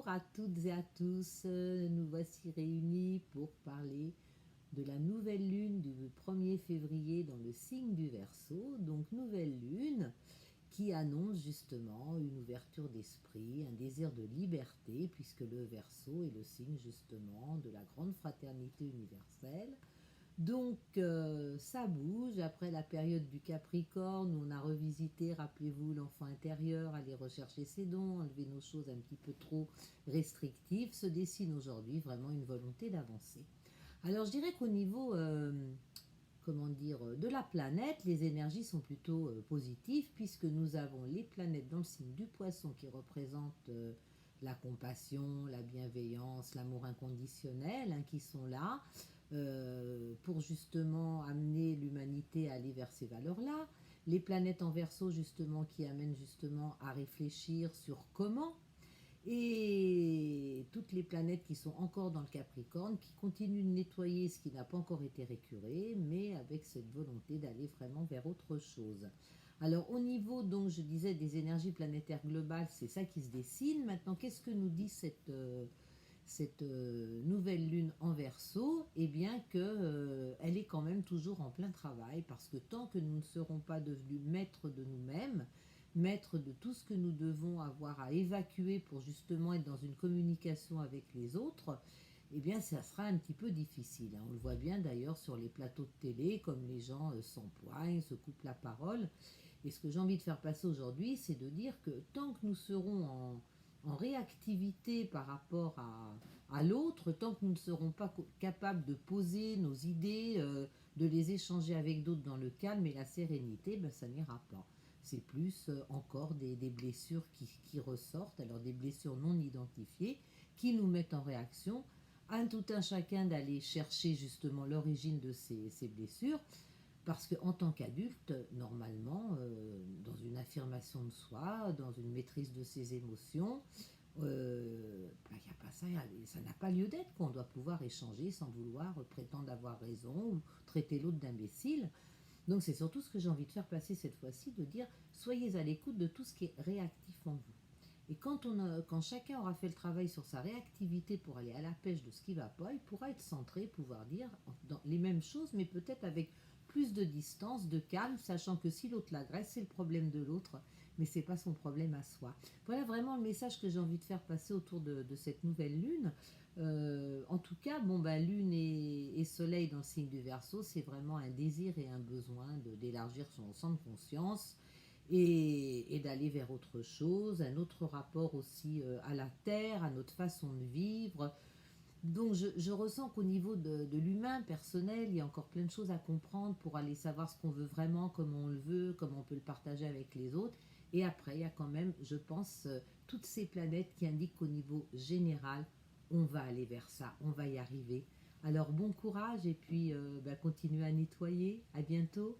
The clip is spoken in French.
Bonjour à toutes et à tous, nous voici réunis pour parler de la nouvelle lune du 1er février dans le signe du Verseau, donc nouvelle lune qui annonce justement une ouverture d'esprit, un désir de liberté, puisque le Verseau est le signe justement de la grande fraternité universelle. Donc ça bouge, après la période du Capricorne, où on a revisité, rappelez-vous, l'enfant intérieur, aller rechercher ses dons, enlever nos choses un petit peu trop restrictives, se dessine aujourd'hui vraiment une volonté d'avancer. Alors je dirais qu'au niveau, comment dire, de la planète, les énergies sont plutôt positives, puisque nous avons les planètes dans le signe du Poisson qui représentent la compassion, la bienveillance, l'amour inconditionnel, hein, qui sont là pour justement amener l'humanité à aller vers ces valeurs-là. Les planètes en Verseau justement qui amènent justement à réfléchir sur comment, et toutes les planètes qui sont encore dans le Capricorne, qui continuent de nettoyer ce qui n'a pas encore été récuré, mais avec cette volonté d'aller vraiment vers autre chose. Alors au niveau, donc je disais, des énergies planétaires globales, c'est ça qui se dessine. Maintenant, qu'est-ce que nous dit cette nouvelle lune en Verseau? Eh bien qu'elle est quand même toujours en plein travail, parce que tant que nous ne serons pas devenus maîtres de nous-mêmes, maîtres de tout ce que nous devons avoir à évacuer pour justement être dans une communication avec les autres, eh bien ça sera un petit peu difficile, hein. On le voit bien d'ailleurs sur les plateaux de télé, comme les gens s'empoignent, se coupent la parole. Et ce que j'ai envie de faire passer aujourd'hui, c'est de dire que tant que nous serons en réactivité par rapport à l'autre, tant que nous ne serons pas capables de poser nos idées, de les échanger avec d'autres dans le calme et la sérénité, ben ça n'ira pas. C'est plus encore des blessures qui ressortent, alors des blessures non identifiées, qui nous mettent en réaction. À tout un chacun d'aller chercher justement l'origine de ces blessures, parce qu'en tant qu'adulte, normalement, dans une affirmation de soi, dans une maîtrise de ses émotions, y a pas ça, ça n'a pas lieu d'être, qu'on doit pouvoir échanger sans vouloir prétendre avoir raison ou traiter l'autre d'imbécile. Donc c'est surtout ce que j'ai envie de faire passer cette fois-ci, de dire soyez à l'écoute de tout ce qui est réactif en vous. Et quand chacun aura fait le travail sur sa réactivité pour aller à la pêche de ce qui ne va pas, il pourra être centré, pouvoir dire dans les mêmes choses, mais peut-être avec plus de distance, de calme, sachant que si l'autre l'agresse, c'est le problème de l'autre, mais ce n'est pas son problème à soi. Voilà vraiment le message que j'ai envie de faire passer autour de cette nouvelle lune. En tout cas, bon, bah, lune et soleil dans le signe du Verseau, c'est vraiment un désir et un besoin d'élargir son centre de conscience et d'aller vers autre chose, un autre rapport aussi à la terre, à notre façon de vivre. Donc je ressens qu'au niveau de l'humain personnel, il y a encore plein de choses à comprendre pour aller savoir ce qu'on veut vraiment, comment on le veut, comment on peut le partager avec les autres. Et après, il y a quand même, je pense, toutes ces planètes qui indiquent qu'au niveau général, on va aller vers ça, on va y arriver. Alors bon courage et puis continuez à nettoyer. À bientôt.